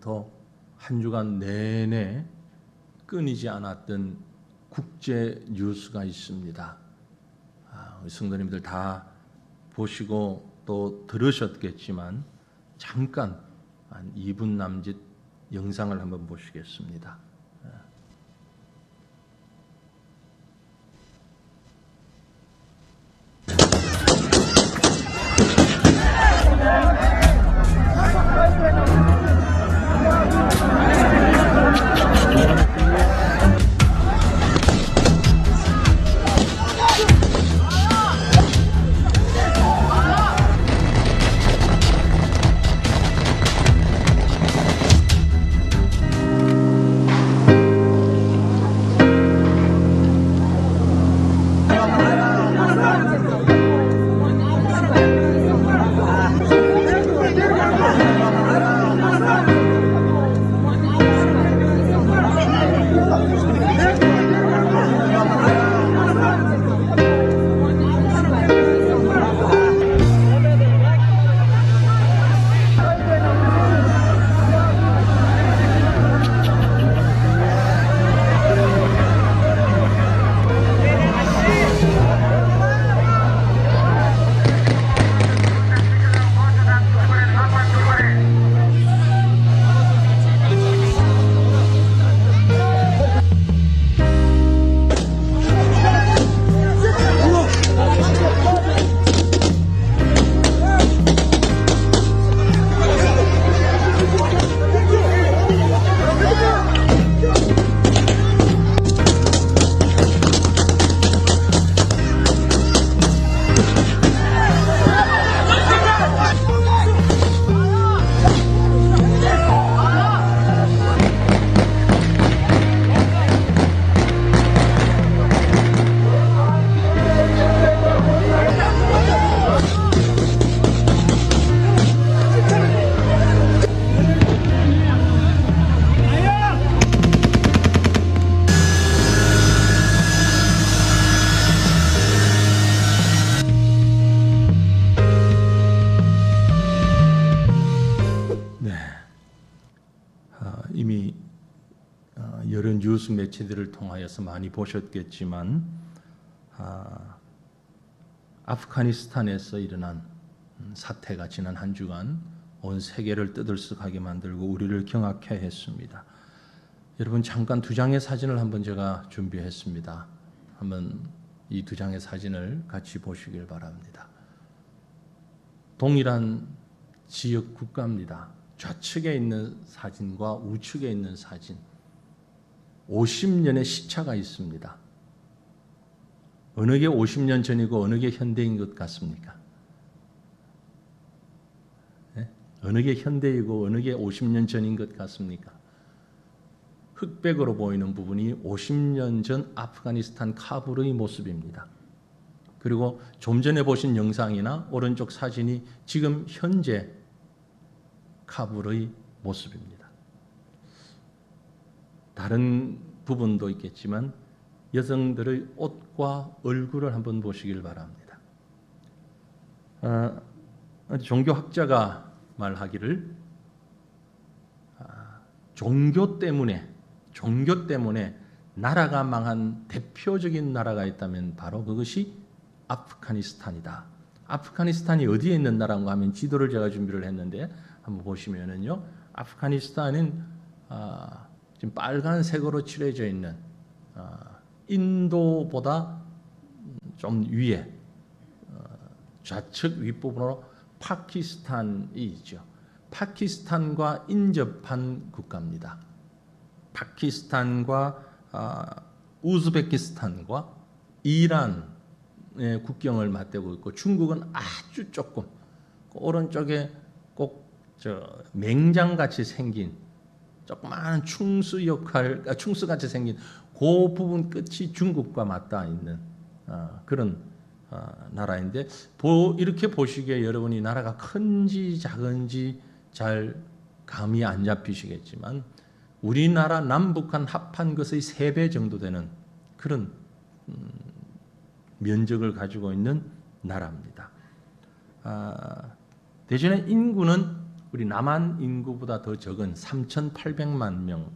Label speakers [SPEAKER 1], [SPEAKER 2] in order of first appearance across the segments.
[SPEAKER 1] 어제부터 한 주간 내내 끊이지 않았던 국제 뉴스가 있습니다. 우리 성도님들 다 보시고 또 들으셨겠지만 잠깐 한 2분 남짓 영상을 한번 보시겠습니다. 이미 여러 뉴스 매체들을 통하여서 많이 보셨겠지만 아프가니스탄에서 일어난 사태가 지난 한 주간 온 세계를 떠들썩하게 만들고 우리를 경악해 했습니다. 여러분 잠깐 두 장의 사진을 한번 제가 준비했습니다. 한번 이 두 장의 사진을 같이 보시길 바랍니다. 동일한 지역 국가입니다. 좌측에 있는 사진과 우측에 있는 사진 50년의 시차가 있습니다. 어느 게 50년 전이고 어느 게 현대인 것 같습니까? 네? 어느 게 현대이고 어느 게 50년 전인 것 같습니까? 흑백으로 보이는 부분이 50년 전 아프가니스탄 카불의 모습입니다. 그리고 좀 전에 보신 영상이나 오른쪽 사진이 지금 현재 카불의 모습입니다. 다른 부분도 있겠지만 여성들의 옷과 얼굴을 한번 보시길 바랍니다. 종교학자가 말하기를 종교 때문에 나라가 망한 대표적인 나라가 있다면 바로 그것이 아프가니스탄이다. 아프가니스탄이 어디에 있는 나라인가 하면 지도를 제가 준비를 했는데 한번 보시면은요, 아프가니스탄은 지금 빨간색으로 칠해져 있는 인도보다 좀 위에 좌측 윗부분으로 파키스탄이 있죠. 파키스탄과 인접한 국가입니다. 파키스탄과 우즈베키스탄과 이란의 국경을 맞대고 있고 중국은 아주 조금 오른쪽에 꼭 맹장같이 생긴 조그마한 충수같이 생긴 그 부분 끝이 중국과 맞닿아 있는 그런 나라인데 이렇게 보시기에 여러분이 나라가 큰지 작은지 잘 감이 안 잡히시겠지만 우리나라 남북한 합한 것의 3배 정도 되는 그런 면적을 가지고 있는 나라입니다. 대신에 인구는 우리 남한 인구보다 더 적은 3,800만 명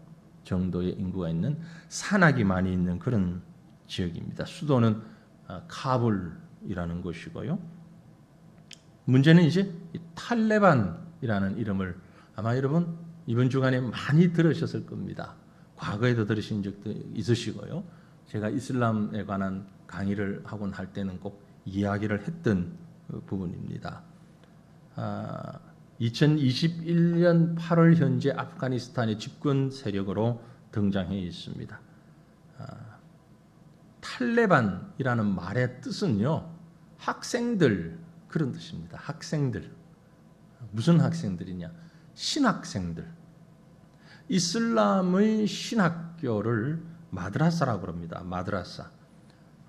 [SPEAKER 1] 정도의 인구가 있는 산악이 많이 있는 그런 지역입니다. 수도는 카불이라는 곳이고요. 문제는 이제 탈레반이라는 이름을 아마 여러분 이번 주간에 많이 들으셨을 겁니다. 과거에도 들으신 적도 있으시고요. 제가 이슬람에 관한 강의를 하곤 할 때는 꼭 이야기를 했던 부분입니다. 2021년 8월 현재 아프가니스탄의 집권 세력으로 등장해 있습니다. 탈레반이라는 말의 뜻은요, 학생들 그런 뜻입니다. 학생들. 무슨 학생들이냐? 신학생들. 이슬람의 신학교를 마드라사라고 합니다. 마드라사.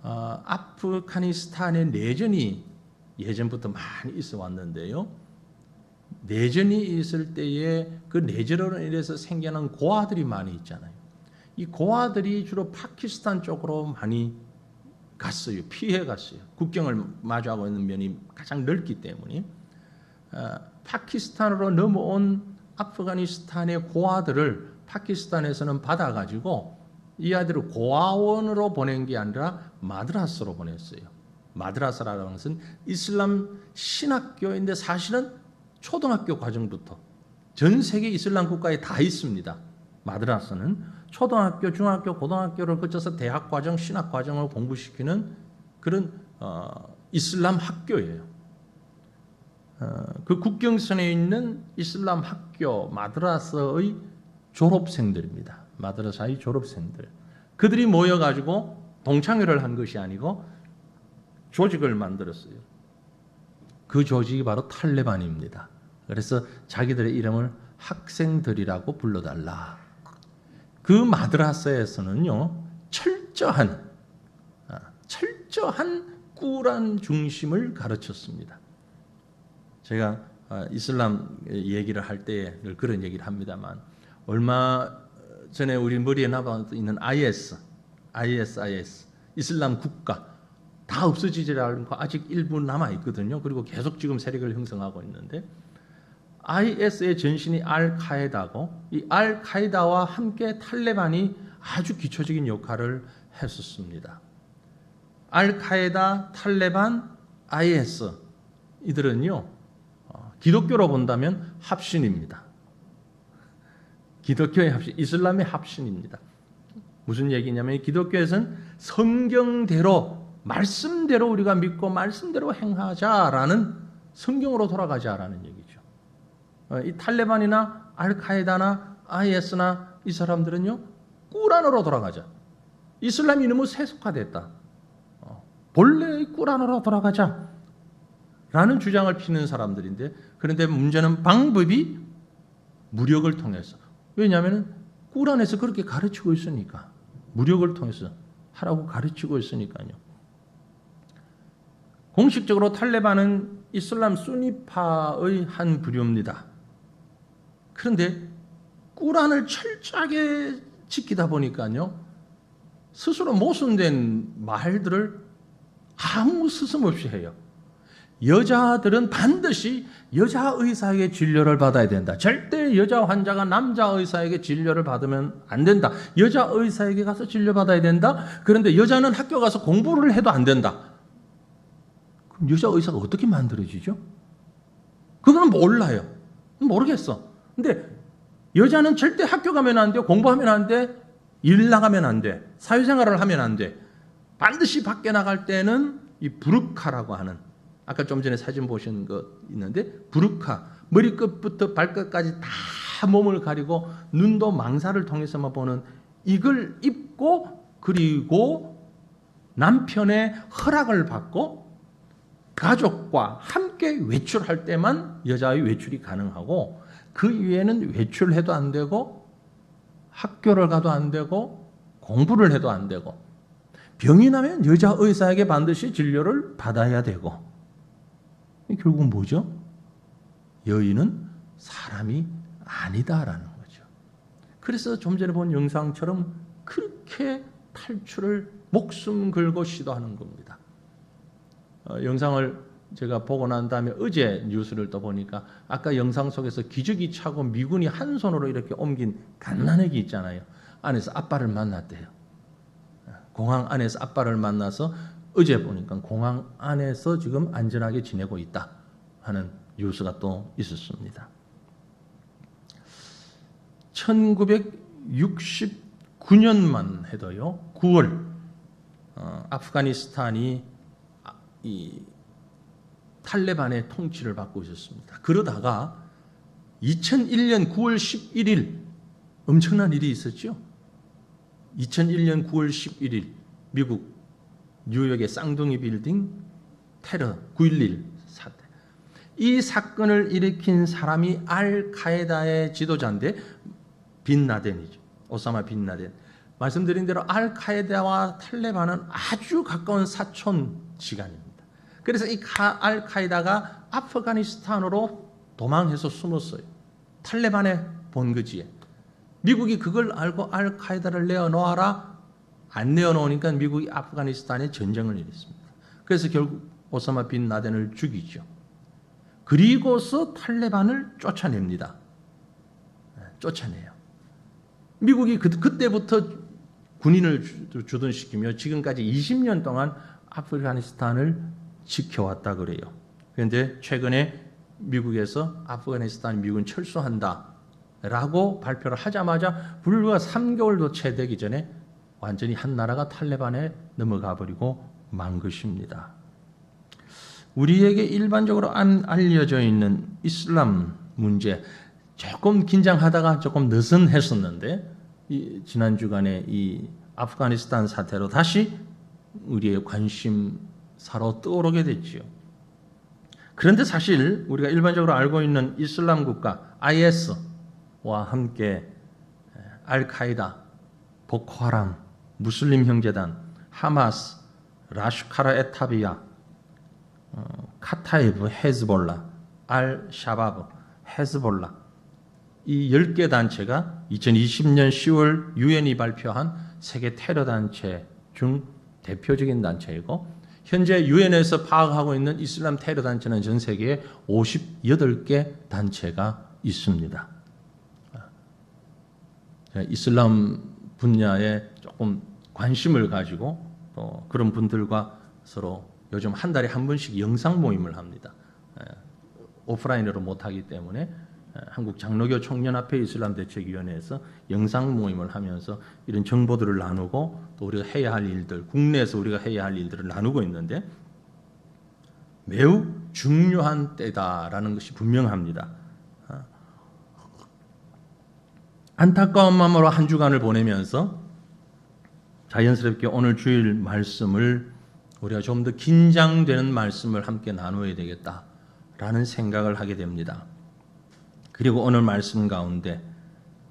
[SPEAKER 1] 아프가니스탄의 내전이 예전부터 많이 있어 왔는데요. 내전이 있을 때에 그 내전으로 인해서 생겨난 고아들이 많이 있잖아요. 이 고아들이 주로 파키스탄 쪽으로 많이 갔어요. 피해 갔어요. 국경을 마주하고 있는 면이 가장 넓기 때문에 파키스탄으로 넘어온 아프가니스탄의 고아들을 파키스탄에서는 받아가지고 이 아이들을 고아원으로 보낸 게 아니라 마드라사로 보냈어요. 마드라사라는 것은 이슬람 신학교인데 사실은 초등학교 과정부터 전 세계 이슬람 국가에 다 있습니다. 마드라사는 초등학교, 중학교, 고등학교를 거쳐서 대학 과정, 신학 과정을 공부시키는 그런 이슬람 학교예요. 그 국경선에 있는 이슬람 학교 마드라사의 졸업생들입니다. 마드라사의 졸업생들. 그들이 모여가지고 동창회를 한 것이 아니고 조직을 만들었어요. 그 조직이 바로 탈레반입니다. 그래서 자기들의 이름을 학생들이라고 불러달라. 그 마드라사에서는요, 철저한 꾸란 중심을 가르쳤습니다. 제가 이슬람 얘기를 할 때 늘 그런 얘기를 합니다만, 얼마 전에 우리 머리에 남아 있는 IS 이슬람 국가 다 없어지지 않고 아직 일부 남아 있거든요. 그리고 계속 지금 세력을 형성하고 있는데, IS의 전신이 알카에다고, 이 알카에다와 함께 탈레반이 아주 기초적인 역할을 했었습니다. 알카에다, 탈레반, IS 이들은요, 기독교로 본다면 합신입니다. 기독교의 합신, 이슬람의 합신입니다. 무슨 얘기냐면 기독교에서는 성경대로, 말씀대로 우리가 믿고 말씀대로 행하자라는, 성경으로 돌아가자라는 얘기죠. 이 탈레반이나 알카에다나 IS나 이 사람들은요, 꾸란으로 돌아가자. 이슬람이 너무 세속화됐다. 본래의 꾸란으로 돌아가자 라는 주장을 피는 사람들인데, 그런데 문제는 방법이 무력을 통해서. 왜냐하면 꾸란에서 그렇게 가르치고 있으니까, 무력을 통해서 하라고 가르치고 있으니까요. 공식적으로 탈레반은 이슬람 수니파의 한 부류입니다. 그런데 꾸란을 철저하게 지키다 보니까요, 스스로 모순된 말들을 아무 스승 없이 해요. 여자들은 반드시 여자 의사에게 진료를 받아야 된다. 절대 여자 환자가 남자 의사에게 진료를 받으면 안 된다. 여자 의사에게 가서 진료받아야 된다. 그런데 여자는 학교 가서 공부를 해도 안 된다. 그럼 여자 의사가 어떻게 만들어지죠? 그건 몰라요. 모르겠어. 근데 여자는 절대 학교 가면 안 돼. 공부하면 안 돼. 일 나가면 안 돼. 사회생활을 하면 안 돼. 반드시 밖에 나갈 때는 이 부르카라고 하는, 아까 좀 전에 사진 보신 거 있는데, 부르카, 머리끝부터 발끝까지 다 몸을 가리고 눈도 망사를 통해서만 보는 이걸 입고, 그리고 남편의 허락을 받고 가족과 함께 외출할 때만 여자의 외출이 가능하고, 그 이후에는 외출해도 안 되고 학교를 가도 안 되고 공부를 해도 안 되고, 병이 나면 여자 의사에게 반드시 진료를 받아야 되고, 결국은 뭐죠? 여인은 사람이 아니다라는 거죠. 그래서 좀 전에 본 영상처럼 그렇게 탈출을 목숨 걸고 시도하는 겁니다. 영상을 제가 보고 난 다음에 어제 뉴스를 또 보니까 아까 영상 속에서 기저귀 차고 미군이 한 손으로 이렇게 옮긴 갓난아기 있잖아요. 안에서 아빠를 만났대요. 공항 안에서 아빠를 만나서 어제 보니까 공항 안에서 지금 안전하게 지내고 있다 하는 뉴스가 또 있었습니다. 1969년만 해도요, 9월 아프가니스탄이 이 탈레반의 통치를 받고 있었습니다. 그러다가 2001년 9월 11일 엄청난 일이 있었죠. 2001년 9월 11일 미국 뉴욕의 쌍둥이 빌딩 테러 9.11 사태. 이 사건을 일으킨 사람이 알카에다의 지도자인데 빈라덴이죠. 오사마 빈라덴. 말씀드린 대로 알카에다와 탈레반은 아주 가까운 사촌 지간입니다. 그래서 이 알카에다가 아프가니스탄으로 도망해서 숨었어요. 탈레반의 본거지에. 미국이 그걸 알고 알카에다를 내어놓아라. 안 내어놓으니까 미국이 아프가니스탄에 전쟁을 일으켰습니다. 그래서 결국 오사마 빈 라덴을 죽이죠. 그리고서 탈레반을 쫓아냅니다. 쫓아내요. 미국이 그때부터 군인을 주둔시키며 지금까지 20년 동안 아프가니스탄을 지켜왔다 그래요. 그런데 최근에 미국에서 아프가니스탄 미군 철수한다라고 발표를 하자마자 불과 3개월도 채 되기 전에 완전히 한 나라가 탈레반에 넘어가 버리고 만 것입니다. 우리에게 일반적으로 알려져 있는 이슬람 문제, 조금 긴장하다가 조금 느슨했었는데 지난 주간에 이 아프가니스탄 사태로 다시 우리의 관심사로 떠오르게 됐지요. 그런데 사실 우리가 일반적으로 알고 있는 이슬람 국가 IS와 함께 알카이다, 보코하람, 무슬림 형제단, 하마스, 라슈카라 에타비아, 카타이브, 헤즈볼라, 알-샤바브, 헤즈볼라, 이 10개 단체가 2020년 10월 유엔이 발표한 세계 테러 단체 중 대표적인 단체이고, 현재 유엔에서 파악하고 있는 이슬람 테러 단체는 전 세계에 58개 단체가 있습니다. 이슬람 분야에 조금 관심을 가지고 또 그런 분들과 서로 요즘 한 달에 한 번씩 영상 모임을 합니다. 오프라인으로 못하기 때문에 한국 장로교 총연합회 이슬람대책위원회에서 영상 모임을 하면서 이런 정보들을 나누고 또 우리가 해야 할 일들, 국내에서 우리가 해야 할 일들을 나누고 있는데 매우 중요한 때다라는 것이 분명합니다. 안타까운 마음으로 한 주간을 보내면서 자연스럽게 오늘 주일 말씀을 우리가 좀 더 긴장되는 말씀을 함께 나누어야 되겠다라는 생각을 하게 됩니다. 그리고 오늘 말씀 가운데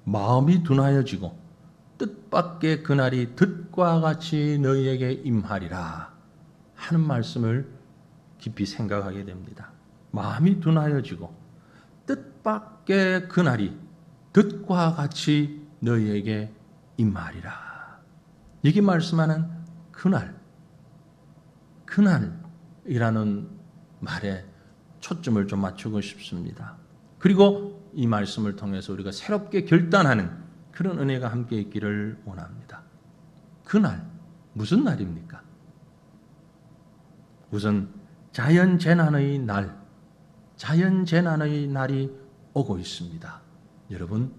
[SPEAKER 1] 마음이 둔하여지고 뜻밖의 그날이 듯과 같이 너희에게 임하리라 하는 말씀을 깊이 생각하게 됩니다. 마음이 둔하여지고 뜻밖의 그날이 듯과 같이 너희에게 임하리라. 여기 말씀하는 그날이라는 말에 초점을 좀 맞추고 싶습니다. 그리고 이 말씀을 통해서 우리가 새롭게 결단하는 그런 은혜가 함께 있기를 원합니다. 그날, 무슨 날입니까? 우선 자연재난의 날, 자연재난의 날이 오고 있습니다. 여러분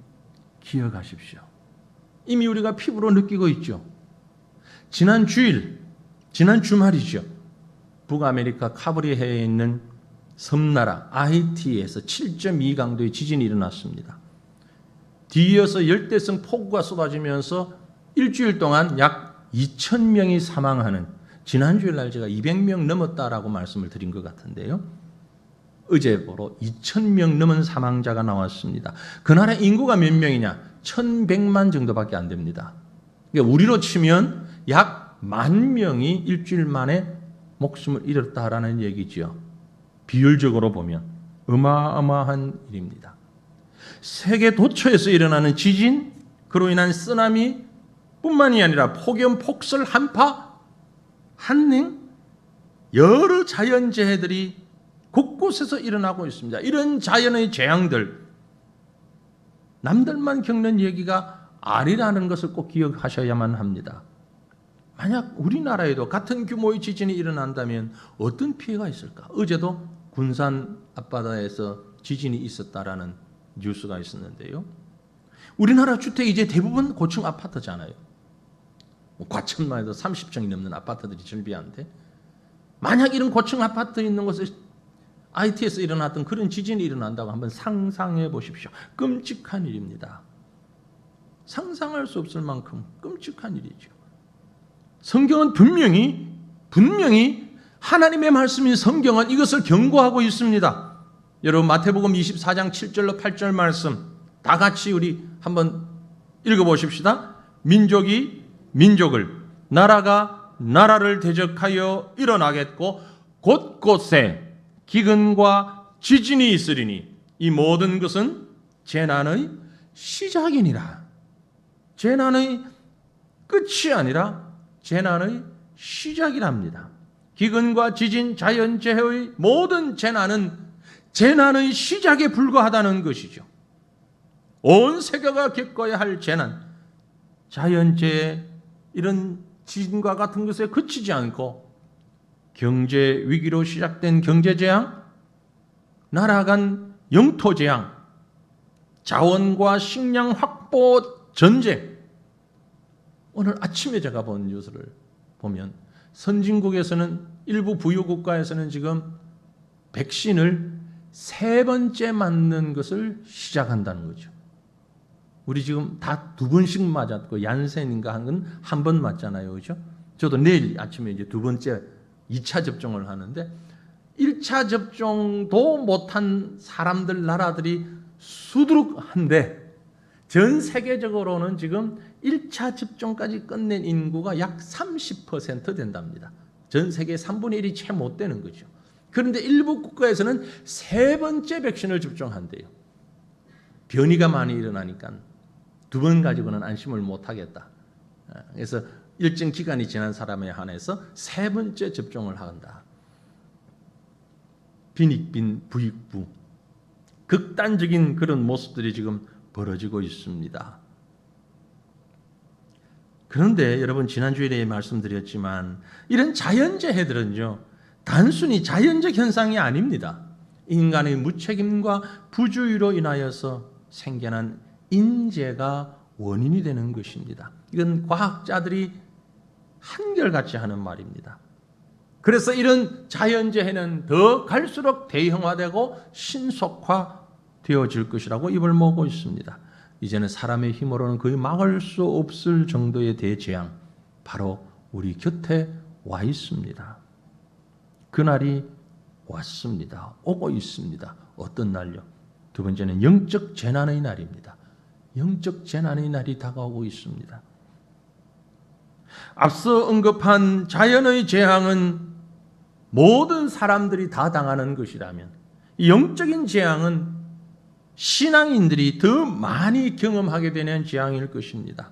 [SPEAKER 1] 기억하십시오. 이미 우리가 피부로 느끼고 있죠. 지난 주일, 지난 주말이죠. 북아메리카 카브리해에 있는 섬나라 아이티에서 7.2 강도의 지진이 일어났습니다. 뒤이어서 열대성 폭우가 쏟아지면서 일주일 동안 약 2,000명이 사망하는, 지난 주일날 제가 200명 넘었다라고 말씀을 드린 것 같은데요. 어제보로 2,000명 넘은 사망자가 나왔습니다. 그 나라 인구가 몇 명이냐? 1,100만 정도밖에 안 됩니다. 그러니까 우리로 치면 약 10,000명이 일주일 만에 목숨을 잃었다라는 얘기지요. 비율적으로 보면 어마어마한 일입니다. 세계 도처에서 일어나는 지진, 그로 인한 쓰나미 뿐만이 아니라 폭염, 폭설, 한파, 한냉, 여러 자연재해들이 곳곳에서 일어나고 있습니다. 이런 자연의 재앙들, 남들만 겪는 얘기가 아니라는 것을 꼭 기억하셔야만 합니다. 만약 우리나라에도 같은 규모의 지진이 일어난다면 어떤 피해가 있을까? 어제도 군산 앞바다에서 지진이 있었다라는 뉴스가 있었는데요. 우리나라 주택이 이제 대부분 고층 아파트잖아요. 과천만 해도 30층이 넘는 아파트들이 절비한데, 만약 이런 고층 아파트에 있는 곳에 IT에서 일어났던 그런 지진이 일어난다고 한번 상상해 보십시오. 끔찍한 일입니다. 상상할 수 없을 만큼 끔찍한 일이죠. 성경은 분명히 하나님의 말씀인 성경은 이것을 경고하고 있습니다. 여러분 마태복음 24장 7절로 8절 말씀 다 같이 우리 한번 읽어보십시다. 민족이 민족을, 나라가 나라를 대적하여 일어나겠고 곳곳에 기근과 지진이 있으리니 이 모든 것은 재난의 시작이니라. 재난의 끝이 아니라 재난의 시작이랍니다. 기근과 지진, 자연재해의 모든 재난은 재난의 시작에 불과하다는 것이죠. 온 세계가 겪어야 할 재난, 자연재해, 이런 지진과 같은 것에 그치지 않고 경제 위기로 시작된 경제재앙, 나라 간 영토재앙, 자원과 식량 확보 전쟁. 오늘 아침에 제가 본 뉴스를 보면 선진국에서는, 일부 부유국가에서는 지금 백신을 3번째 맞는 것을 시작한다는 거죠. 우리 지금 다 2번씩 맞았고 얀센인가 한 건 한 번 맞잖아요. 그죠? 저도 내일 아침에 이제 2번째 2차 접종을 하는데 1차 접종도 못한 사람들, 나라들이 수두룩한데 전 세계적으로는 지금 1차 접종까지 끝낸 인구가 약 30% 된답니다. 전 세계 3분의 1이 채 못 되는 거죠. 그런데 일부 국가에서는 3번째 백신을 접종한대요. 변이가 많이 일어나니까 2번 가지고는 안심을 못 하겠다. 그래서 일정 기간이 지난 사람에 한해서 3번째 접종을 한다. 빈익빈 부익부, 극단적인 그런 모습들이 지금 벌어지고 있습니다. 그런데 여러분, 지난주에 말씀드렸지만 이런 자연재해들은요, 단순히 자연적 현상이 아닙니다. 인간의 무책임과 부주의로 인하여서 생겨난 인재가 원인이 되는 것입니다. 이건 과학자들이 한결같이 하는 말입니다. 그래서 이런 자연재해는 더 갈수록 대형화되고 신속화되어질 것이라고 입을 모으고 있습니다. 이제는 사람의 힘으로는 거의 막을 수 없을 정도의 대재앙, 바로 우리 곁에 와 있습니다. 그날이 왔습니다. 오고 있습니다. 어떤 날요? 두 번째는 영적 재난의 날입니다. 영적 재난의 날이 다가오고 있습니다. 앞서 언급한 자연의 재앙은 모든 사람들이 다 당하는 것이라면, 영적인 재앙은 신앙인들이 더 많이 경험하게 되는 재앙일 것입니다.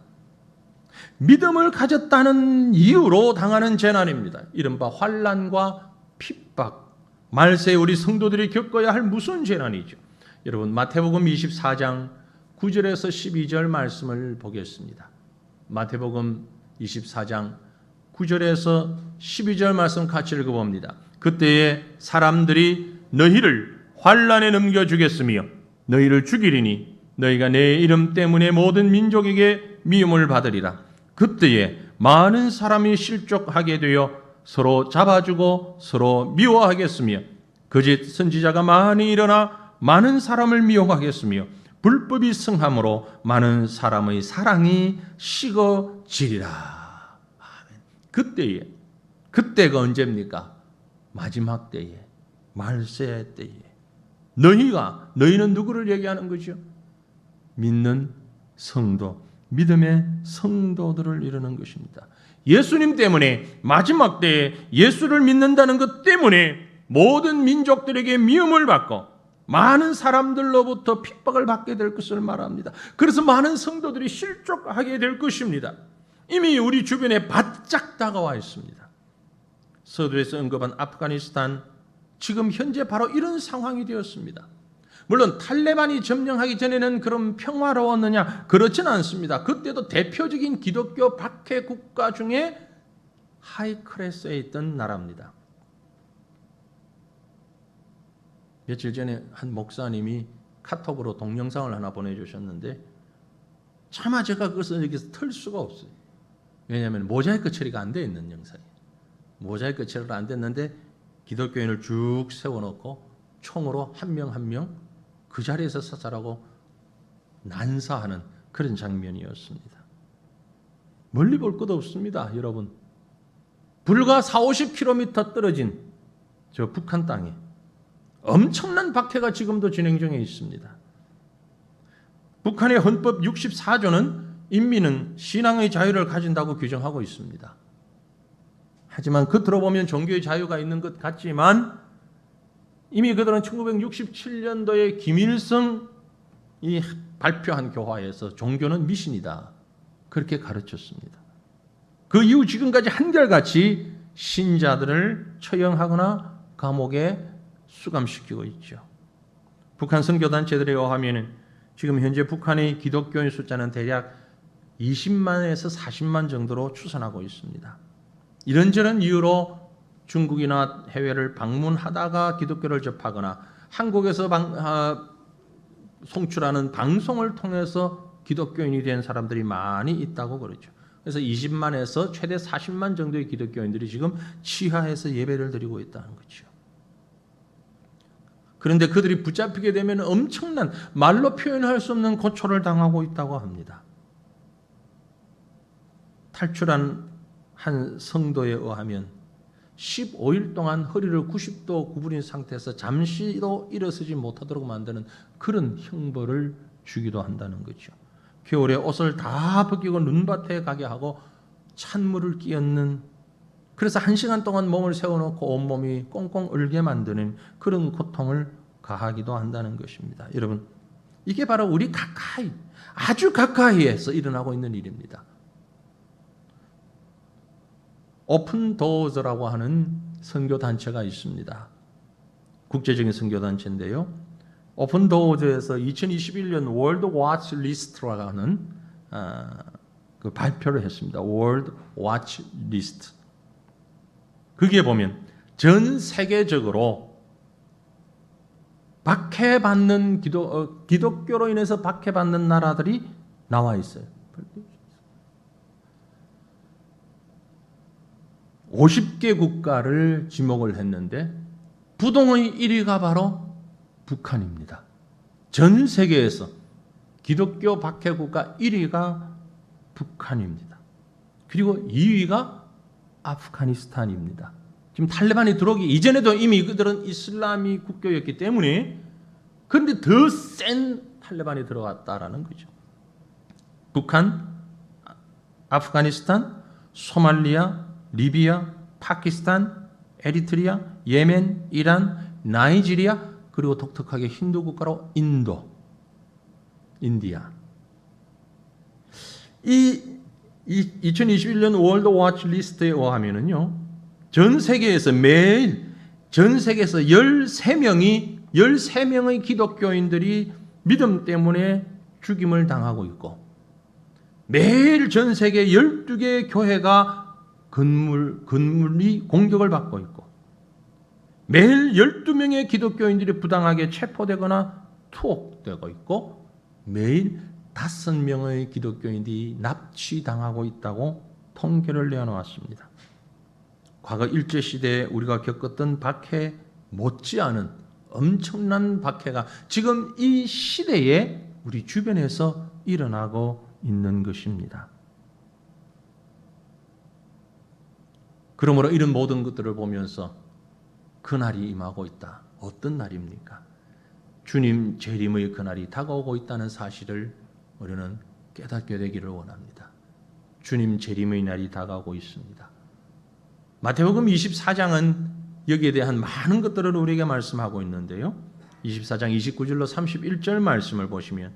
[SPEAKER 1] 믿음을 가졌다는 이유로 당하는 재난입니다. 이른바 환난과 핍박, 말세 우리 성도들이 겪어야 할 무서운 재난이죠. 여러분, 마태복음 24장 9절에서 12절 말씀을 보겠습니다. 마태복음 24장 9절에서 12절 말씀 같이 읽어봅니다. 그때에 사람들이 너희를 환난에 넘겨주겠으며 너희를 죽이리니 너희가 내 이름 때문에 모든 민족에게 미움을 받으리라. 그때에 많은 사람이 실족하게 되어 서로 잡아주고 서로 미워하겠으며 거짓 선지자가 많이 일어나 많은 사람을 미워하겠으며 불법이 성함으로 많은 사람의 사랑이 식어지리라. 아멘. 그때가 언제입니까? 마지막 때에, 말세 때에. 너희는 누구를 얘기하는 거죠? 믿는 성도, 믿음의 성도들을 이루는 것입니다. 예수님 때문에, 마지막 때에 예수를 믿는다는 것 때문에 모든 민족들에게 미움을 받고 많은 사람들로부터 핍박을 받게 될 것을 말합니다. 그래서 많은 성도들이 실족하게 될 것입니다. 이미 우리 주변에 바짝 다가와 있습니다. 서두에서 언급한 아프가니스탄, 지금 현재 바로 이런 상황이 되었습니다. 물론 탈레반이 점령하기 전에는 그럼 평화로웠느냐? 그렇지는 않습니다. 그때도 대표적인 기독교 박해 국가 중에 하이 클래스에 있던 나라입니다. 며칠 전에 한 목사님이 카톡으로 동영상을 하나 보내주셨는데 차마 제가 그것을 여기서 틀 수가 없어요. 왜냐하면 모자이크 처리가 안 돼 있는 영상이에요. 모자이크 처리가 안 됐는데 기독교인을 쭉 세워놓고 총으로 한 명 한 명 그 자리에서 사살하고 난사하는 그런 장면이었습니다. 멀리 볼 것도 없습니다, 여러분. 불과 40-50km 떨어진 저 북한 땅에 엄청난 박해가 지금도 진행 중에 있습니다. 북한의 헌법 64조는 인민은 신앙의 자유를 가진다고 규정하고 있습니다. 하지만 겉으로 보면 종교의 자유가 있는 것 같지만 이미 그들은 1967년도에 김일성이 발표한 교화에서 종교는 미신이다. 그렇게 가르쳤습니다. 그 이후 지금까지 한결같이 신자들을 처형하거나 감옥에 수감시키고 있죠. 북한 선교단체들에 의하면 지금 현재 북한의 기독교인 숫자는 대략 20만에서 40만 정도로 추산하고 있습니다. 이런저런 이유로 중국이나 해외를 방문하다가 기독교를 접하거나 한국에서 송출하는 방송을 통해서 기독교인이 된 사람들이 많이 있다고 그러죠. 그래서 20만에서 최대 40만 정도의 기독교인들이 지금 치하에서 예배를 드리고 있다는 거죠. 그런데 그들이 붙잡히게 되면 엄청난 말로 표현할 수 없는 고초를 당하고 있다고 합니다. 탈출한 한 성도에 의하면 15일 동안 허리를 90도 구부린 상태에서 잠시도 일어서지 못하도록 만드는 그런 형벌을 주기도 한다는 거죠. 겨울에 옷을 다 벗기고 눈밭에 가게 하고 찬물을 끼얹는, 그래서 1시간 동안 몸을 세워놓고 온몸이 꽁꽁 얼게 만드는 그런 고통을 가하기도 한다는 것입니다. 여러분, 이게 바로 우리 가까이, 아주 가까이에서 일어나고 있는 일입니다. 오픈 도어즈라고 하는 선교단체가 있습니다. 국제적인 선교단체인데요. 오픈 도어즈에서 2021년 월드 와치 리스트라고 하는 그 발표를 했습니다. 월드 와치 리스트. 거기에 보면 전 세계적으로 박해받는 기독교로 인해서 박해받는 나라들이 나와 있어요. 50개 국가를 지목을 했는데 부동의 1위가 바로 북한입니다. 전 세계에서 기독교 박해 국가 1위가 북한입니다. 그리고 2위가 아프가니스탄입니다. 지금 탈레반이 들어오기 이전에도 이미 그들은 이슬람이 국교였기 때문에, 그런데 더 센 탈레반이 들어왔다라는 거죠. 북한, 아프가니스탄, 소말리아, 리비아, 파키스탄, 에리트리아, 예멘, 이란, 나이지리아, 그리고 독특하게 힌두 국가로 인디아. 이 2021년 월드 와치 리스트에 의하면은요, 전 세계에서 매일 전 세계에서 13명의 기독교인들이 믿음 때문에 죽임을 당하고 있고, 매일 전 세계 12개의 교회가 건물이 공격을 받고 있고, 매일 12명의 기독교인들이 부당하게 체포되거나 투옥되고 있고, 매일 5명의 기독교인들이 납치당하고 있다고 통계를 내어놓았습니다. 과거 일제시대에 우리가 겪었던 박해 못지않은 엄청난 박해가 지금 이 시대에 우리 주변에서 일어나고 있는 것입니다. 그러므로 이런 모든 것들을 보면서 그날이 임하고 있다. 어떤 날입니까? 주님 재림의 그날이 다가오고 있다는 사실을 우리는 깨닫게 되기를 원합니다. 주님 재림의 날이 다가오고 있습니다. 마태복음 24장은 여기에 대한 많은 것들을 우리에게 말씀하고 있는데요. 24장 29절로 31절 말씀을 보시면,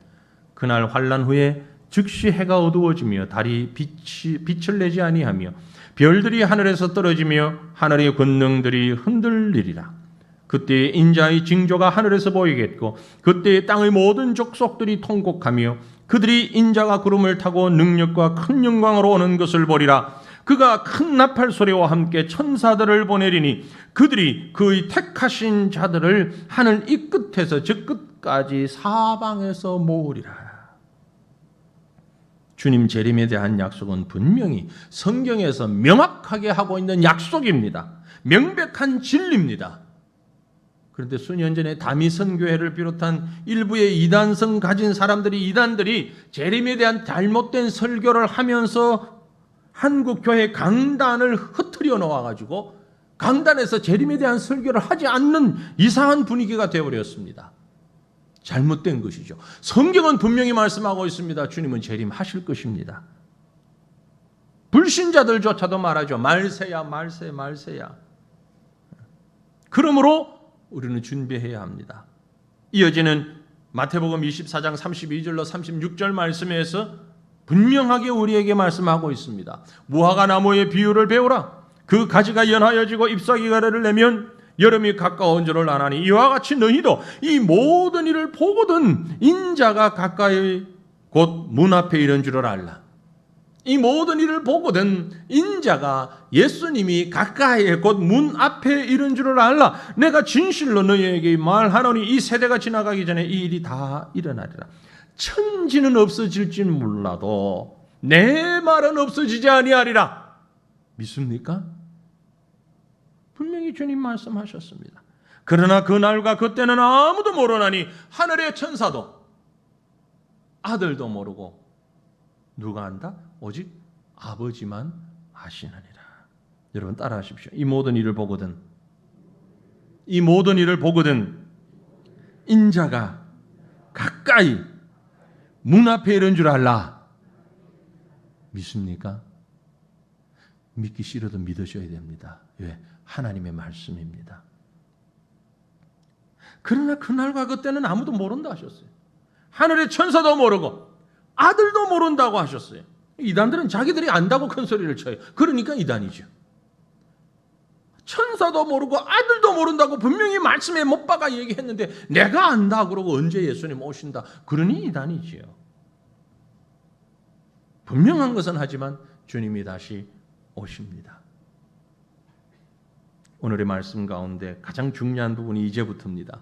[SPEAKER 1] 그날 환난 후에 즉시 해가 어두워지며 달이 빛을 내지 아니하며 별들이 하늘에서 떨어지며 하늘의 권능들이 흔들리리라. 그때 인자의 징조가 하늘에서 보이겠고 그때 땅의 모든 족속들이 통곡하며 그들이 인자가 구름을 타고 능력과 큰 영광으로 오는 것을 보리라. 그가 큰 나팔 소리와 함께 천사들을 보내리니 그들이 그의 택하신 자들을 하늘 이 끝에서 저 끝까지 사방에서 모으리라. 주님 재림에 대한 약속은 분명히 성경에서 명확하게 하고 있는 약속입니다. 명백한 진리입니다. 그런데 수년 전에 다미선교회를 비롯한 일부의 이단성 가진 사람들이 이단들이 재림에 대한 잘못된 설교를 하면서 한국 교회 강단을 흐트려 놓아가지고 강단에서 재림에 대한 설교를 하지 않는 이상한 분위기가 되어버렸습니다. 잘못된 것이죠. 성경은 분명히 말씀하고 있습니다. 주님은 재림하실 것입니다. 불신자들조차도 말하죠. 말세야, 말세, 말세야. 그러므로 우리는 준비해야 합니다. 이어지는 마태복음 24장 32절로 36절 말씀에서 분명하게 우리에게 말씀하고 있습니다. 무화과 나무의 비유를 배우라. 그 가지가 연하여지고 잎사귀 가래를 내면 여름이 가까운 줄을 아나니 이와 같이 너희도 이 모든 일을 보거든 인자가 가까이 곧 문 앞에 이른 줄을 알라. 이 모든 일을 보거든 인자가 예수님이 가까이에 곧 문 앞에 이른 줄을 알라. 내가 진실로 너희에게 말하노니 이 세대가 지나가기 전에 이 일이 다 일어나리라. 천지는 없어질지는 몰라도 내 말은 없어지지 아니하리라. 믿습니까? 분명히 주님 말씀하셨습니다. 그러나 그날과 그때는 아무도 모르나니 하늘의 천사도 아들도 모르고 누가 안다? 오직 아버지만 아시느니라. 여러분 따라하십시오. 이 모든 일을 보거든 인자가 가까이 문 앞에 이른 줄 알라. 믿습니까? 믿기 싫어도 믿으셔야 됩니다. 왜? 하나님의 말씀입니다. 그러나 그날과 그때는 아무도 모른다 하셨어요. 하늘의 천사도 모르고 아들도 모른다고 하셨어요. 이단들은 자기들이 안다고 큰 소리를 쳐요. 그러니까 이단이죠. 천사도 모르고 아들도 모른다고 분명히 말씀에 못 박아 얘기했는데 내가 안다 그러고 언제 예수님 오신다 그러니 이단이지요. 분명한 것은 하지만 주님이 다시 오십니다. 오늘의 말씀 가운데 가장 중요한 부분이 이제부터입니다.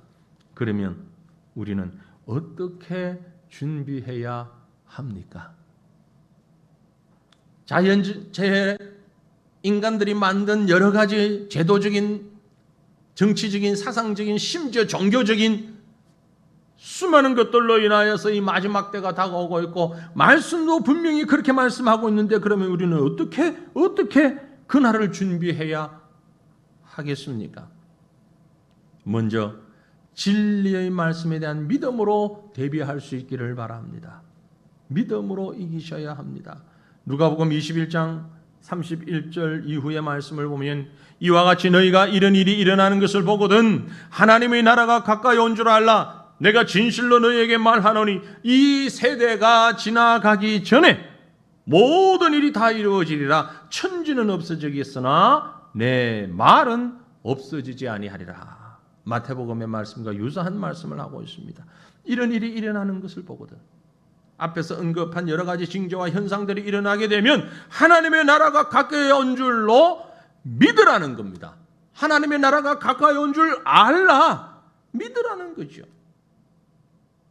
[SPEAKER 1] 그러면 우리는 어떻게 준비해야 합니까? 자연재해, 인간들이 만든 여러 가지 제도적인, 정치적인, 사상적인, 심지어 종교적인 수많은 것들로 인하여서 이 마지막 때가 다가오고 있고 말씀도 분명히 그렇게 말씀하고 있는데 그러면 우리는 어떻게 그날을 준비해야 하겠습니까? 먼저 진리의 말씀에 대한 믿음으로 대비할 수 있기를 바랍니다. 믿음으로 이기셔야 합니다. 누가복음 21장 31절 이후의 말씀을 보면 이와 같이 너희가 이런 일이 일어나는 것을 보거든 하나님의 나라가 가까이 온 줄 알라. 내가 진실로 너희에게 말하노니 이 세대가 지나가기 전에 모든 일이 다 이루어지리라. 천지는 없어지겠으나 내 말은 없어지지 아니하리라. 마태복음의 말씀과 유사한 말씀을 하고 있습니다. 이런 일이 일어나는 것을 보거든 앞에서 언급한 여러 가지 징조와 현상들이 일어나게 되면 하나님의 나라가 가까이 온 줄로 믿으라는 겁니다. 하나님의 나라가 가까이 온 줄 알라. 믿으라는 거죠.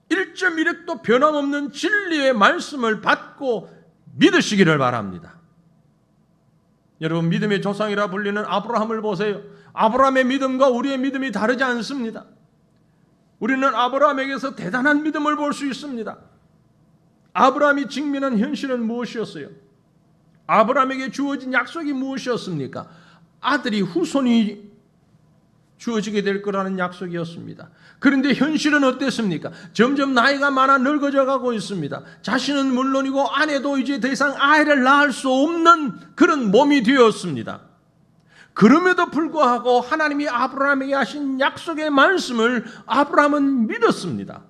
[SPEAKER 1] 1.1획도 변함없는 진리의 말씀을 받고 믿으시기를 바랍니다. 여러분 믿음의 조상이라 불리는 아브라함을 보세요. 아브라함의 믿음과 우리의 믿음이 다르지 않습니다. 우리는 아브라함에게서 대단한 믿음을 볼 수 있습니다. 아브라함이 직면한 현실은 무엇이었어요? 아브라함에게 주어진 약속이 무엇이었습니까? 아들이 후손이 주어지게 될 거라는 약속이었습니다. 그런데 현실은 어땠습니까? 점점 나이가 많아 늙어져 가고 있습니다. 자신은 물론이고 아내도 이제 더 이상 아이를 낳을 수 없는 그런 몸이 되었습니다. 그럼에도 불구하고 하나님이 아브라함에게 하신 약속의 말씀을 아브라함은 믿었습니다.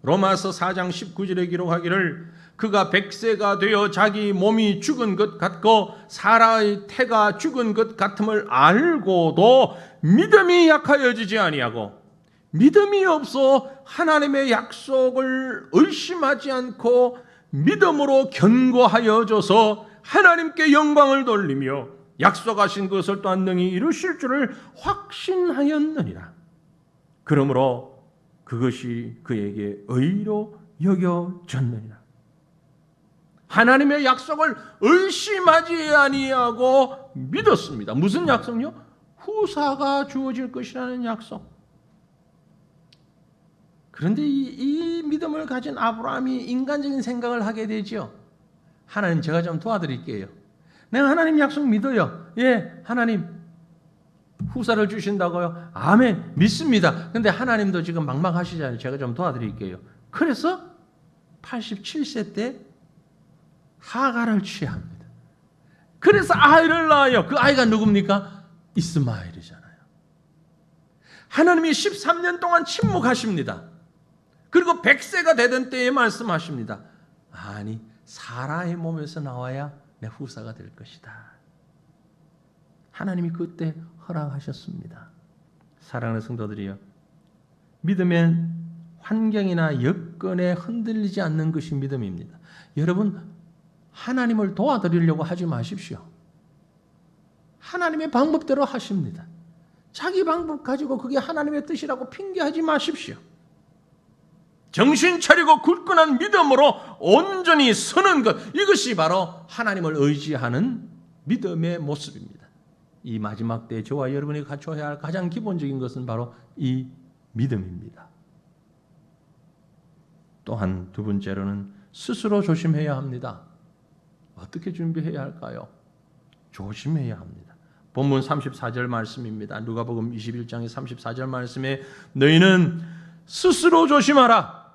[SPEAKER 1] 로마서 4장 19절에 기록하기를 그가 100세가 되어 자기 몸이 죽은 것 같고 사라의 태가 죽은 것 같음을 알고도 믿음이 약하여지지 아니하고 믿음이 없어 하나님의 약속을 의심하지 않고 믿음으로 견고하여져서 하나님께 영광을 돌리며 약속하신 것을 또한 능히 이루실 줄을 확신하였느니라. 그러므로 그것이 그에게 의로 여겨졌느니라. 하나님의 약속을 의심하지 아니하고 믿었습니다. 무슨 약속요? 후사가 주어질 것이라는 약속. 그런데 이 믿음을 가진 아브라함이 인간적인 생각을 하게 되죠. 하나님, 제가 좀 도와드릴게요. 내가 하나님 약속 믿어요. 예, 하나님 후사를 주신다고요? 아멘, 믿습니다. 근데 하나님도 지금 막막하시잖아요. 제가 좀 도와드릴게요. 그래서 87세 때 하가를 취합니다. 그래서 아이를 낳아요. 그 아이가 누굽니까? 이스마엘이잖아요. 하나님이 13년 동안 침묵하십니다. 그리고 100세가 되던 때에 말씀하십니다. 아니, 사라의 몸에서 나와야 내 후사가 될 것이다. 하나님이 그때 허락하셨습니다. 사랑하는 성도들이여, 믿음은 환경이나 여건에 흔들리지 않는 것이 믿음입니다. 여러분, 하나님을 도와드리려고 하지 마십시오. 하나님의 방법대로 하십니다. 자기 방법 가지고 그게 하나님의 뜻이라고 핑계하지 마십시오. 정신 차리고 굳건한 믿음으로 온전히 서는 것, 이것이 바로 하나님을 의지하는 믿음의 모습입니다. 이 마지막 때 저와 여러분이 갖춰야 할 가장 기본적인 것은 바로 이 믿음입니다. 또한 두 번째로는 스스로 조심해야 합니다. 어떻게 준비해야 할까요? 조심해야 합니다. 본문 34절 말씀입니다. 누가복음 21장의 34절 말씀에 너희는 스스로 조심하라.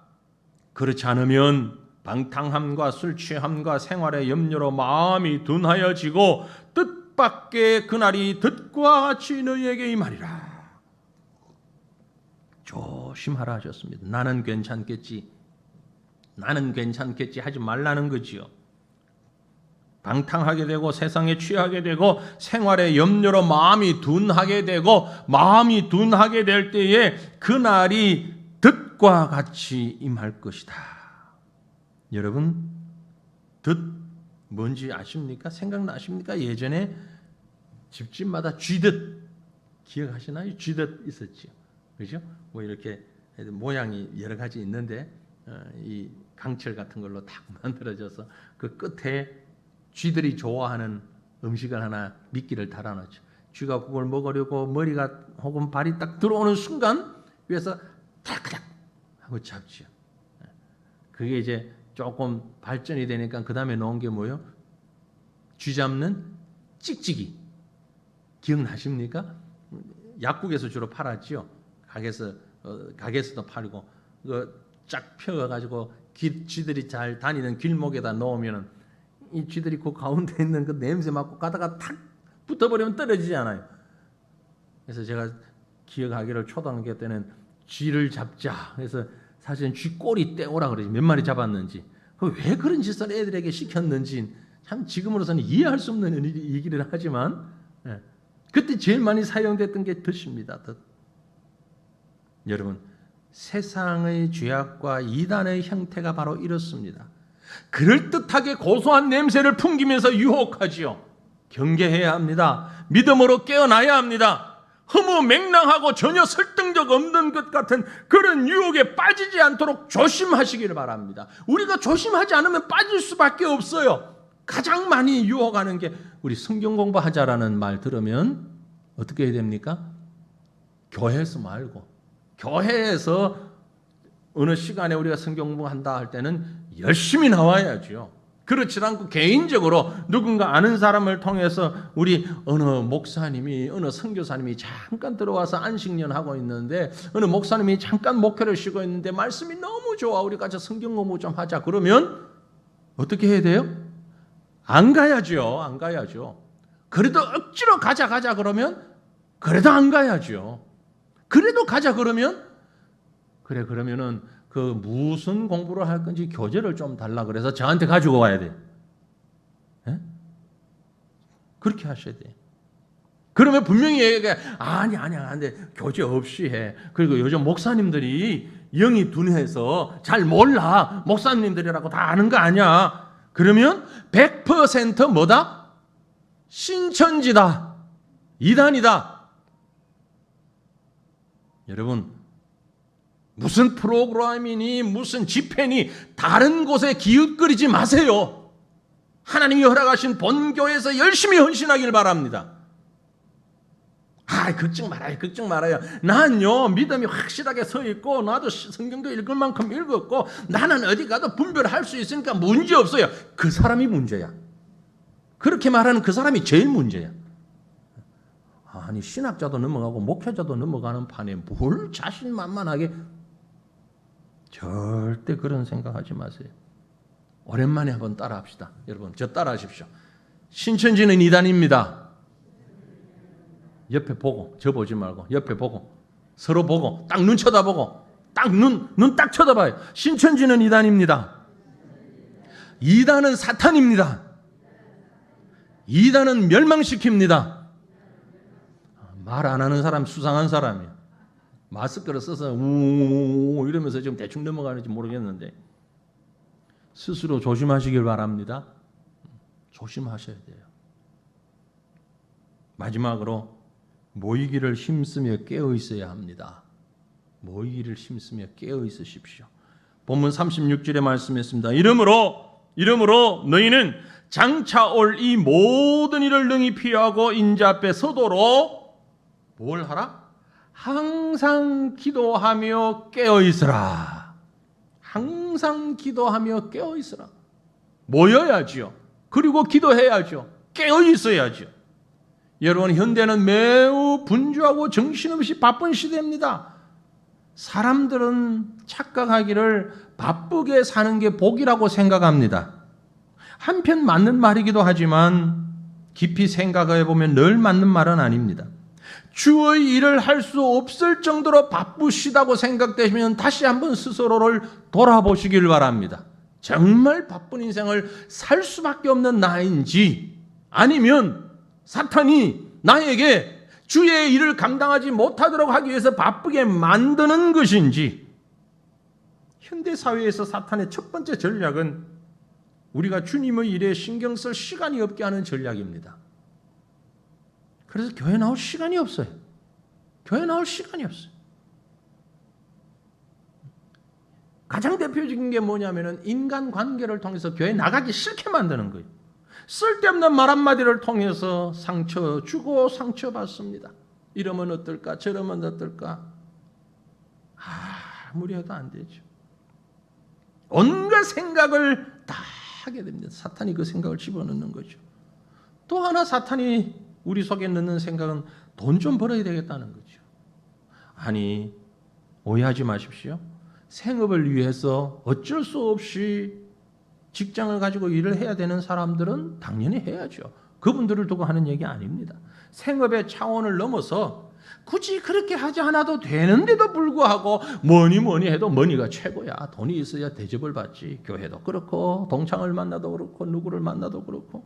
[SPEAKER 1] 그렇지 않으면 방탕함과 술 취함과 생활의 염려로 마음이 둔하여지고 뜻밖의 그날이 덫과 같이 너희에게 임하리라. 조심하라 하셨습니다. 나는 괜찮겠지. 나는 괜찮겠지 하지 말라는 거지요. 방탕하게 되고 세상에 취하게 되고 생활의 염려로 마음이 둔하게 되고 마음이 둔하게 될 때에 그날이 덫과 같이 임할 것이다. 여러분, 덫 뭔지 아십니까? 생각나십니까? 예전에 집집마다 쥐덫 기억하시나요? 쥐덫 있었죠. 그죠? 뭐 이렇게 모양이 여러 가지 있는데 이 강철 같은 걸로 딱 만들어져서 그 끝에 쥐들이 좋아하는 음식을 하나 미끼를 달아놓죠. 쥐가 그걸 먹으려고 머리가 혹은 발이 딱 들어오는 순간 위에서 탁탁 하고 잡지요. 그게 이제 조금 발전이 되니까 그 다음에 넣은 게 뭐예요? 쥐 잡는 찍찍이. 기억나십니까? 약국에서 주로 팔았지요. 가게에서도 팔고 그 쫙 펴가지고 쥐들이 잘 다니는 길목에다 넣으면은 이 쥐들이 그 가운데 있는 그 냄새 맡고 가다가 탁 붙어버리면 떨어지지 않아요. 그래서 제가 기억하기를 초등학교 때는 쥐를 잡자. 그래서 사실은 쥐 꼬리 떼오라 그러지. 몇 마리 잡았는지. 왜 그런 짓을 애들에게 시켰는지 참 지금으로서는 이해할 수 없는 얘기를 하지만 그때 제일 많이 사용됐던 게 덫입니다. 덫. 여러분, 세상의 죄악과 이단의 형태가 바로 이렇습니다. 그럴듯하게 고소한 냄새를 풍기면서 유혹하지요. 경계해야 합니다. 믿음으로 깨어나야 합니다. 허무맹랑하고 전혀 설득력 없는 것 같은 그런 유혹에 빠지지 않도록 조심하시기를 바랍니다. 우리가 조심하지 않으면 빠질 수밖에 없어요. 가장 많이 유혹하는 게 우리 성경 공부하자라는 말 들으면 어떻게 해야 됩니까? 교회에서 말고 교회에서 어느 시간에 우리가 성경 공부한다 할 때는 열심히 나와야죠. 그렇지 않고 개인적으로 누군가 아는 사람을 통해서 우리 어느 목사님이 어느 선교사님이 잠깐 들어와서 안식년 하고 있는데 어느 목사님이 잠깐 목회를 쉬고 있는데 말씀이 너무 좋아 우리 같이 성경 공부 좀 하자 그러면 어떻게 해야 돼요? 안 가야죠. 안 가야죠. 그래도 억지로 가자 그러면 그래도 안 가야죠. 그래도 가자 그러면 그러면은 그 무슨 공부를 할 건지 교재를 좀 달라 그래서 저한테 가지고 와야 돼. 예? 그렇게 하셔야 돼. 그러면 분명히 얘기해. 아니야, 안 돼. 교재 없이 해. 그리고 요즘 목사님들이 영이 둔해서 잘 몰라. 목사님들이라고 다 아는 거 아니야. 그러면 100% 뭐다? 신천지다. 이단이다. 여러분, 무슨 프로그램이니 무슨 집회니 다른 곳에 기웃거리지 마세요. 하나님이 허락하신 본교에서 열심히 헌신하길 바랍니다. 걱정 말아요. 난요, 믿음이 확실하게 서 있고, 나도 성경도 읽을 만큼 읽었고, 나는 어디 가도 분별할 수 있으니까 문제 없어요. 그 사람이 문제야. 그렇게 말하는 그 사람이 제일 문제야. 아니, 신학자도 넘어가고, 목회자도 넘어가는 판에 뭘 자신만만하게. 절대 그런 생각하지 마세요. 오랜만에 한번 따라 합시다. 여러분, 저 따라 하십시오. 신천지는 이단입니다. 옆에 보고, 저 보지 말고, 옆에 보고, 서로 보고, 딱 눈 쳐다보고, 눈 딱 쳐다봐요. 신천지는 이단입니다. 이단은 사탄입니다. 이단은 멸망시킵니다. 말 안 하는 사람 수상한 사람이에요. 마스크를 써서 우 이러면서 지금 대충 넘어가는지 모르겠는데 스스로 조심하시길 바랍니다. 조심하셔야 돼요. 마지막으로 모이기를 힘쓰며 깨어 있어야 합니다. 모이기를 힘쓰며 깨어 있으십시오. 본문 36절에 말씀했습니다. 이러므로 너희는 장차 올 이 모든 일을 능히 피하고 인자 앞에 서도록 뭘 하라? 항상 기도하며 깨어 있으라. 항상 기도하며 깨어 있으라. 모여야지요. 그리고 기도해야죠. 깨어 있어야죠. 여러분, 현대는 매우 분주하고 정신없이 바쁜 시대입니다. 사람들은 착각하기를 바쁘게 사는 게 복이라고 생각합니다. 한편 맞는 말이기도 하지만 깊이 생각해 보면 늘 맞는 말은 아닙니다. 주의 일을 할 수 없을 정도로 바쁘시다고 생각되시면 다시 한번 스스로를 돌아보시길 바랍니다. 정말 바쁜 인생을 살 수밖에 없는 나인지, 아니면 사탄이 나에게 주의 일을 감당하지 못하도록 하기 위해서 바쁘게 만드는 것인지. 현대 사회에서 사탄의 첫 번째 전략은 우리가 주님의 일에 신경 쓸 시간이 없게 하는 전략입니다. 그래서 교회 나올 시간이 없어요. 교회 나올 시간이 없어요. 가장 대표적인 게 뭐냐면은 인간관계를 통해서 교회 나가기 싫게 만드는 거예요. 쓸데없는 말 한마디를 통해서 상처 주고 상처받습니다. 이러면 어떨까? 저러면 어떨까? 아무리 해도 안 되죠. 온갖 생각을 다 하게 됩니다. 사탄이 그 생각을 집어넣는 거죠. 또 하나 사탄이 우리 속에 넣는 생각은 돈 좀 벌어야 되겠다는 거죠. 아니, 오해하지 마십시오. 생업을 위해서 어쩔 수 없이 직장을 가지고 일을 해야 되는 사람들은 당연히 해야죠. 그분들을 두고 하는 얘기 아닙니다. 생업의 차원을 넘어서 굳이 그렇게 하지 않아도 되는데도 불구하고 뭐니 해도 머니가 최고야. 돈이 있어야 대접을 받지. 교회도 그렇고 동창을 만나도 그렇고 누구를 만나도 그렇고.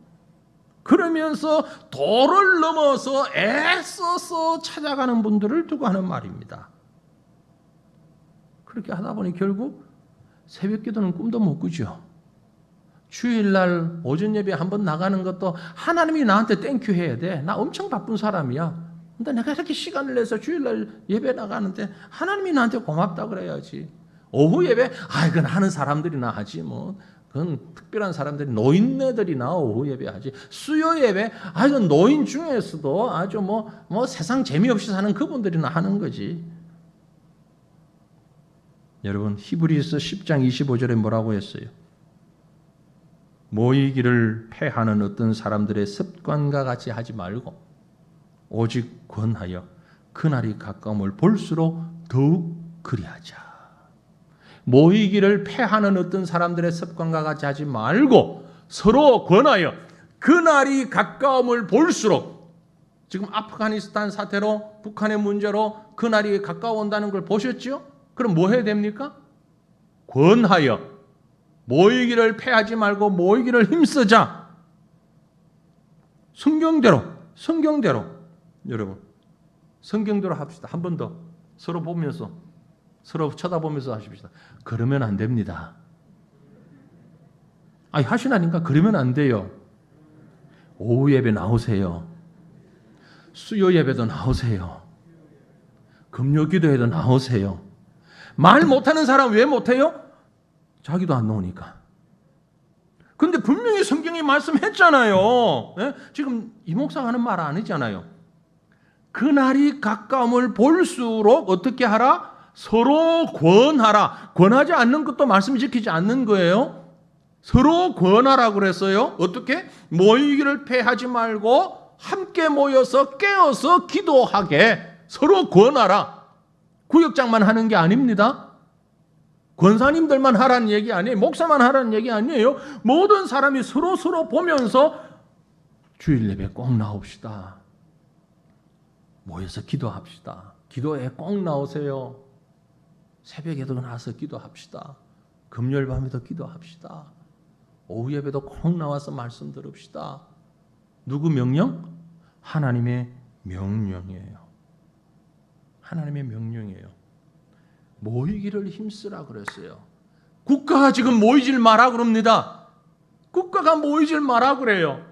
[SPEAKER 1] 그러면서 도를 넘어서 애써서 찾아가는 분들을 두고 하는 말입니다. 그렇게 하다 보니 결국 새벽 기도는 꿈도 못 꾸죠. 주일날 오전 예배 한번 나가는 것도 하나님이 나한테 땡큐 해야 돼. 나 엄청 바쁜 사람이야. 근데 내가 이렇게 시간을 내서 주일날 예배 나가는데 하나님이 나한테 고맙다 그래야지. 오후 예배, 그건 하는 사람들이나 하지 뭐. 그건 특별한 사람들이, 노인네들이나 오후 예배 하지. 수요 예배, 이건 노인 중에서도 아주 뭐 세상 재미없이 사는 그분들이나 하는 거지. 여러분, 히브리서 10장 25절에 뭐라고 했어요? 모이기를 패하는 어떤 사람들의 습관과 같이 하지 말고 오직 권하여 그날이 가까움을 볼수록 더욱 그리하자. 모이기를 패하는 어떤 사람들의 습관과 같이 하지 말고 서로 권하여 그날이 가까움을 볼수록, 지금 아프가니스탄 사태로 북한의 문제로 그날이 가까워온다는 걸 보셨죠? 그럼 뭐 해야 됩니까? 권하여 모이기를 패하지 말고 모이기를 힘쓰자. 성경대로 여러분 성경대로 합시다. 한 번 더 서로 보면서 서로 쳐다보면서 하십시다. 그러면 안 됩니다. 하시나니까 그러면 안 돼요. 오후 예배 나오세요. 수요 예배도 나오세요. 금요 기도회도 나오세요. 말 못하는 사람 왜 못해요? 자기도 안 나오니까. 근데 분명히 성경이 말씀했잖아요. 예? 지금 이 목사가 하는 말 아니잖아요. 그날이 가까움을 볼수록 어떻게 하라? 서로 권하라. 권하지 않는 것도 말씀 지키지 않는 거예요. 서로 권하라 그랬어요. 어떻게? 모이기를 패하지 말고 함께 모여서 깨어서 기도하게 서로 권하라. 구역장만 하는 게 아닙니다. 권사님들만 하라는 얘기 아니에요. 목사만 하라는 얘기 아니에요. 모든 사람이 서로 보면서 주일 예배 꼭 나옵시다. 모여서 기도합시다. 기도에 꼭 나오세요. 새벽에도 나와서 기도합시다. 금요일 밤에도 기도합시다. 오후 예배도 꼭 나와서 말씀 들읍시다. 누구 명령? 하나님의 명령이에요. 하나님의 명령이에요. 모이기를 힘쓰라 그랬어요. 국가가 지금 모이질 마라 그럽니다. 국가가 모이질 마라 그래요.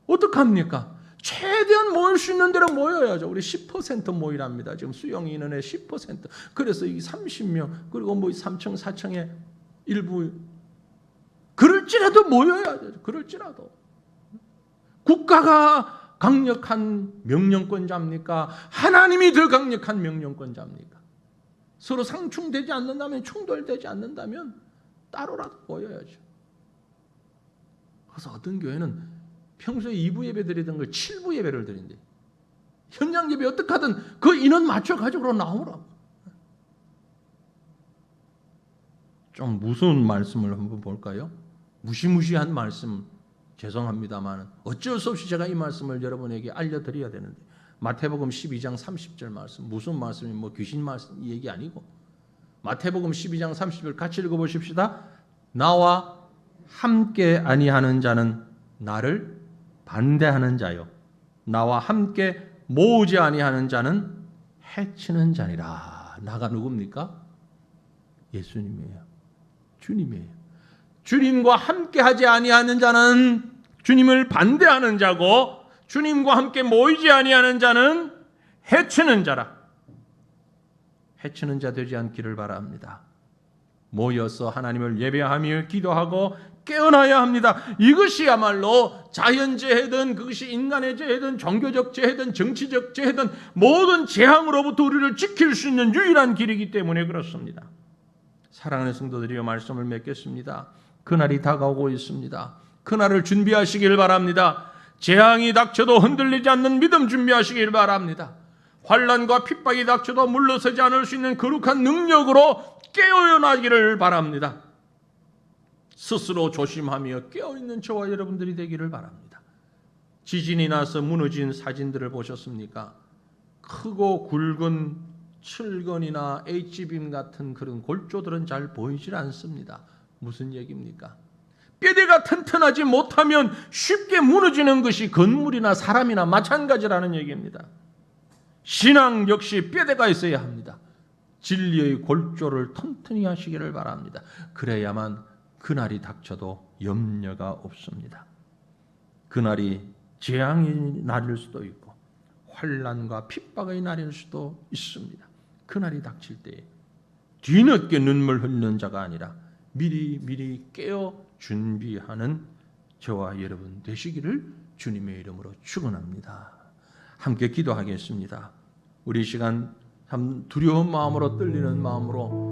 [SPEAKER 1] 어떡합니까? 최대한 모일 수 있는 데로 모여야죠. 우리 10% 모이랍니다. 지금 수용 인원의 10%. 그래서 이 30명 그리고 뭐 3층 4층에 일부 그럴지라도 모여야죠. 그럴지라도. 국가가 강력한 명령권자입니까? 하나님이 더 강력한 명령권자입니까? 서로 상충되지 않는다면, 충돌되지 않는다면 따로라도 모여야죠. 그래서 어떤 교회는 평소에 2부 예배 드리던 걸 7부 예배를 드린대. 현장 예배 어떻게 하든 그 인원 맞춰 가지고 나오라고. 좀 무서운 말씀을 한번 볼까요? 무시무시한 말씀 죄송합니다만 어쩔 수 없이 제가 이 말씀을 여러분에게 알려드려야 되는데 마태복음 12장 30절 말씀 무슨 말씀이 뭐 귀신 말씀 얘기 아니고 마태복음 12장 30절 같이 읽어보십시다. 나와 함께 아니하는 자는 나를 반대하는 자요 나와 함께 모으지 아니하는 자는 해치는 자니라. 나가 누굽니까? 예수님이에요. 주님이에요. 주님과 함께하지 아니하는 자는 주님을 반대하는 자고 주님과 함께 모이지 아니하는 자는 해치는 자라. 해치는 자 되지 않기를 바랍니다. 모여서 하나님을 예배하며 기도하고 깨어나야 합니다. 이것이야말로 자연재해든 그것이 인간의 재해든 종교적 재해든 정치적 재해든 모든 재앙으로부터 우리를 지킬 수 있는 유일한 길이기 때문에 그렇습니다. 사랑하는 성도들이여 말씀을 맺겠습니다. 그날이 다가오고 있습니다. 그날을 준비하시길 바랍니다. 재앙이 닥쳐도 흔들리지 않는 믿음 준비하시길 바랍니다. 환난과 핍박이 닥쳐도 물러서지 않을 수 있는 거룩한 능력으로 깨어나기를 바랍니다. 스스로 조심하며 깨어있는 저와 여러분들이 되기를 바랍니다. 지진이 나서 무너진 사진들을 보셨습니까? 크고 굵은 철근이나 H빔 같은 그런 골조들은 잘 보이질 않습니다. 무슨 얘기입니까? 뼈대가 튼튼하지 못하면 쉽게 무너지는 것이 건물이나 사람이나 마찬가지라는 얘기입니다. 신앙 역시 뼈대가 있어야 합니다. 진리의 골조를 튼튼히 하시기를 바랍니다. 그래야만 그날이 닥쳐도 염려가 없습니다. 그날이 재앙이 날일 수도 있고 환난과 핍박의 날일 수도 있습니다. 그날이 닥칠 때에 뒤늦게 눈물 흘리는 자가 아니라 미리 깨어 준비하는 저와 여러분 되시기를 주님의 이름으로 축원합니다. 함께 기도하겠습니다. 우리 시간 참 두려운 마음으로 떨리는 마음으로